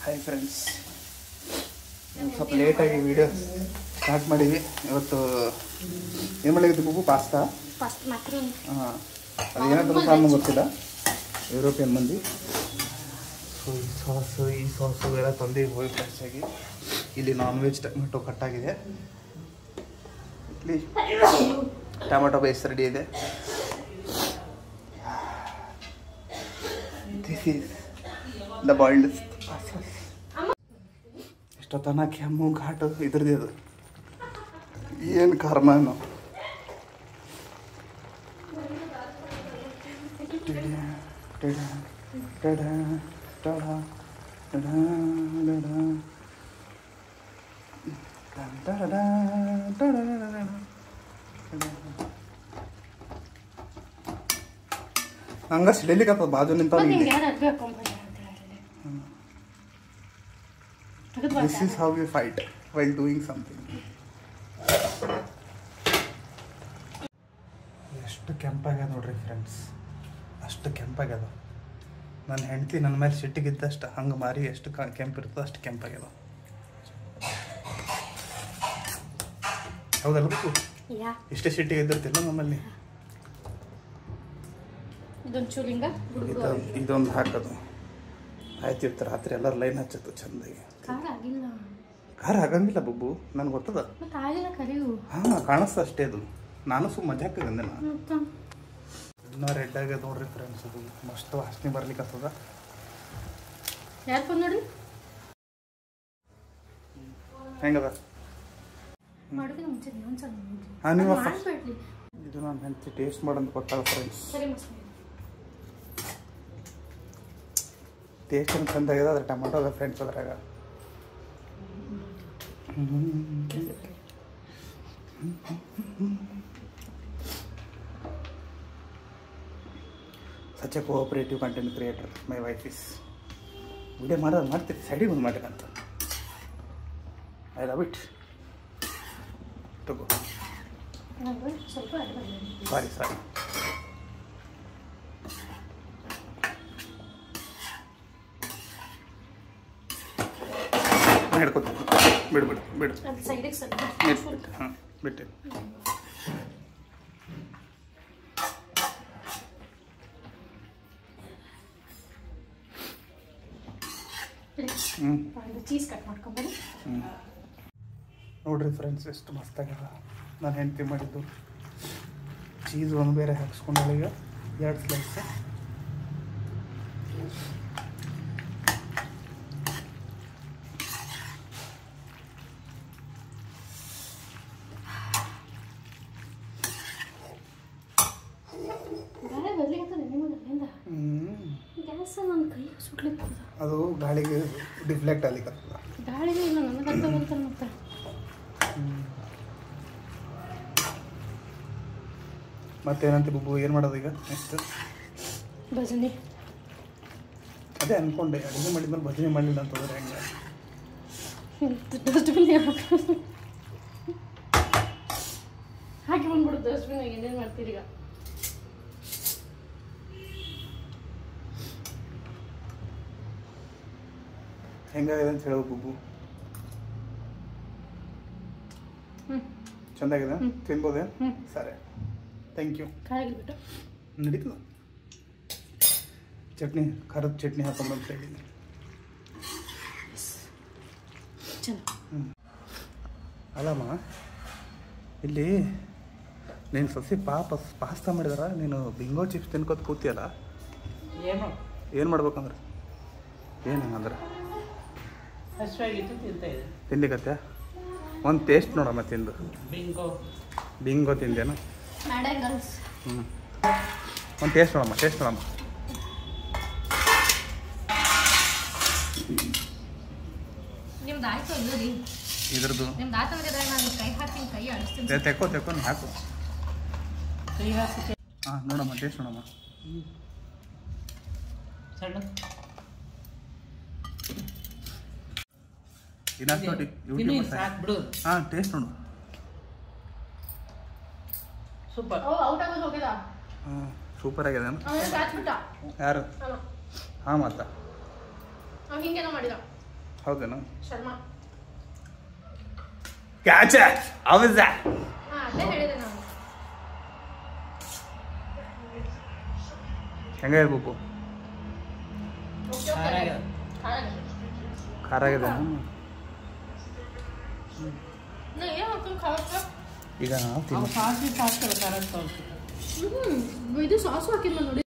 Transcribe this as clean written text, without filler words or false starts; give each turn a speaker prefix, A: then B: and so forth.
A: Hi friends, ಸ್ವಲ್ಪ ಲೇಟಾಗಿ video start ಮಾಡೀವಿ. ಇವತ್ತು ಏನು ಮಾಡಿದ್ದು ಬುಬ್ಬು? ಪಾಸ್ತಾ. ಹಾಂ, ಅದು ಏನಾದರೂ ಸಾಮು ಗೊತ್ತಿಲ್ಲ, ಯುರೋಪಿಯನ್ ಮಂದಿ. ಸೊ ಈ ಸಾಸು ಎಲ್ಲ ತಂದು ಹೋಗಿ ಫ್ರೆಶಾಗಿ ಇಲ್ಲಿ ನಾನ್ ವೆಜ್ ಟೊಮೆಟೊ ಕಟ್ಟಾಗಿದೆ. ಇಲ್ಲಿ ಟೊಮೆಟೊ ಬೇಸ್ ರೆಡಿ ಇದೆ. This is the boiled pasta. ಎಷ್ಟೊತ್ತನ ಕೆಮ್ಮು ಘಾಟು ಇದ್ರದ್ದು ಅದು ಏನು ಕರ್ಮನು. ಹಂಗ ಸಿಡಿಲಿಕ್ಕತ್ತ ಬಾಜು ನಿಂತ. This is how we fight while doing something. ಎಷ್ಟು ಕೆಂಪಾಗ್ಯದ ನೋಡ್ರಿ ಫ್ರೆಂಡ್ಸ್, ಅಷ್ಟು ಕೆಂಪಾಗ್ಯದ. ನನ್ನ ಹೆಂಡತಿ ನನ್ನ ಮೇಲೆ ಸಿಟ್ಟಿಗಿದ್ದಷ್ಟು ಹಂಗೆ ಮಾರಿ ಎಷ್ಟು ಕೆಂಪಿರ್ತದೆ ಅಷ್ಟು ಕೆಂಪಾಗ್ಯದ. ಹೌದಲ್ಲ ಬೇಕು? ಇಷ್ಟೇ ಸಿಟ್ಟಿಗೆ ಇದ್ದಿರ್ತಿಲ್ಲ ನಮ್ಮಲ್ಲಿ. ಇದೊಂದು ಹಾಕೋದು ಆಯ್ತಿತ್ತು. ರಾತ್ರಿ ಎಲ್ಲರೂ ಲೈನ್ ಹಚ್ಚತ್ತು ಚಂದಾಗಿ. ಖಾರ ಆಗಂಗಿಲ್ಲ ಬುಬ್ಬು, ನನ್ಗೆ ಗೊತ್ತದ. ಹಾಂ, ಕಾಣಿಸ್ತ ಅಷ್ಟೇ. ಅದು ನಾನು ಸುಮ್ಮ ಮಜಾಕ ಗಂದೆ. ಇನ್ನೂ ರೆಡ್ ಆಗ್ಯದ ನೋಡ್ರಿ ಫ್ರೆಂಡ್ಸ್. ಅದು ಮಸ್ತ್ ವಾಸನೆ ಬರ್ಲಿಕ್ಕತ್ತದ. ಹೆಂಗದ? ಹಾಂ, ನೀವು ಇದು ನಾನು ಹೆಂಡತಿ ಟೇಸ್ಟ್ ಮಾಡಂತ ಕೊಟ್ಟಾಗ ಫ್ರೆಂಡ್ಸ್. ಟೇಸ್ಟ್ ಏನು ಚಂದ ಆಗ್ಯದ. ಅದ್ರ ಟೊಮೆಟೊ ಅದ ಫ್ರೆಂಡ್ಸ್ ಅದ್ರಾಗ. Such A cooperative content creator my wife is. Video ಮಾಡೋದು ಮಾಡ್ತೀರಿ, ಸೈಡಿಗೆ ಒಂದು ಮಾಡಿರಂತ. I love it. ತಗೋ, ಸಾರಿ ಸಾರಿ. ಹಿಡ್ಕೊತೀನಿ, ಬಿಡ್ಬಿಡು ಬಿಡು. ಹಾಂ, ಬಿಟ್ಟೆ. ನೋಡ್ರಿ ಫ್ರೆಂಡ್ಸ್, ಎಷ್ಟು ಮಸ್ತಾಗ್ಯದ. ನಾನು ಹೆಂಡತಿ ಮಾಡಿದ್ದು ಚೀಸ್ ಒಂದು ಬೇರೆ ಹಾಕ್ಸ್ಕೊಂಡಾಗ ಈಗ 2 ಸ್ಲೈಸ್. ಅದು ಗಾಳಿಗೆ ಡಿಫ್ಲೆಕ್ಟ್ ಆಗ್ಲಿಕ್ಕತ್ತದ. ಮತ್ತೇನಂತ ಬುಬ್ಬು? ಏನು ಮಾಡೋದು ಈಗ ನೆಕ್ಸ್ಟ್? ಭಜನೆ. ಅದೇ ಅನ್ಕೊಂಡೆ, ಅಡುಗೆ ಮಾಡಿದ್ಮೇಲೆ ಭಜನೆ ಮಾಡಲಿಲ್ಲ ಅಂತಂದ್ರೆ ಹೆಂಗೆ?
B: ಹಾಕಿ ಬಂದ್ಬಿಡು ಡಸ್ಟ್ಬಿನ್. ಏನೇನು ಮಾಡ್ತೀರಿ ಈಗ?
A: ಹೆಂಗಾಗಿದೆ ಅಂತ ಹೇಳೋ ಬುಬ್ಬು. ಚಂದಾಗಿದೆ, ತಿನ್ಬೋದೆ? ಸರಿ, ಥ್ಯಾಂಕ್ ಯು. ನಡೀತದ. ಚಟ್ನಿ, ಖಾರದ ಚಟ್ನಿ ಹಾಕೊಂಬಂತ ಹೇಳಿದ್ದೀನಿ. ಅಲ್ಲಮ್ಮ, ಇಲ್ಲಿ ನೀನು ಸಸಿ ಪಾಸ್ತಾ ಮಾಡಿದಾರ, ನೀನು ಬಿಂಗೋ ಚಿಪ್ಸ್ ತಿನ್ಕೋತ ಕೂತಿಯಲ್ಲ, ಏನು ಮಾಡ್ಬೇಕಂದ್ರೆ? ಏನು ಹಂಗಂದ್ರೆ ತಿನ್ಲಿಕತ್ಯ? ಒಂದು ಟೇಸ್ಟ್ ನೋಡಮ್ಮ ತಿಂದು. ಬಿಂಗೋ ತಿಂದೇನು? ಒಂದು ಟೇಸ್ಟ್ ನೋಡಮ್ಮ, ಟೇಸ್ಟ್ ನೋಡಮ್ಮ. ಇದ್ರದ್ದು ತೆಕ್ಕೊಂಡು ಹಾಕು. ಹಾಂ, ನೋಡಮ್ಮ, ಟೇಸ್ಟ್ ನೋಡಮ್ಮ. ಹಾಂ, ಟೇಸ್ಟ್ ನೋಡು.
B: ಸೂಪರ್.
A: ಹಾಂ, ಸೂಪರ್ ಆಗಿದೆ. ಯಾರು? ಹಾಂ, ಮತ್ತೆ
B: ಹಿಂಗೇನೋ ಮಾಡಿದ.
A: ಹೌದೇನು?
B: ಶರ್ಮಾ
A: ಕ್ಯಾಚ ಅವಜ
B: ಅದೇ ಹೇಳಿದೆ ನಾನು.
A: ಹೆಂಗೆ ಪುಪ್ಪು? ಖಾರ ಆಗಿದೆ ಈಗ
B: ಇದು ಸಾಸು ಹಾಕಿದ್ ನೋಡಿ.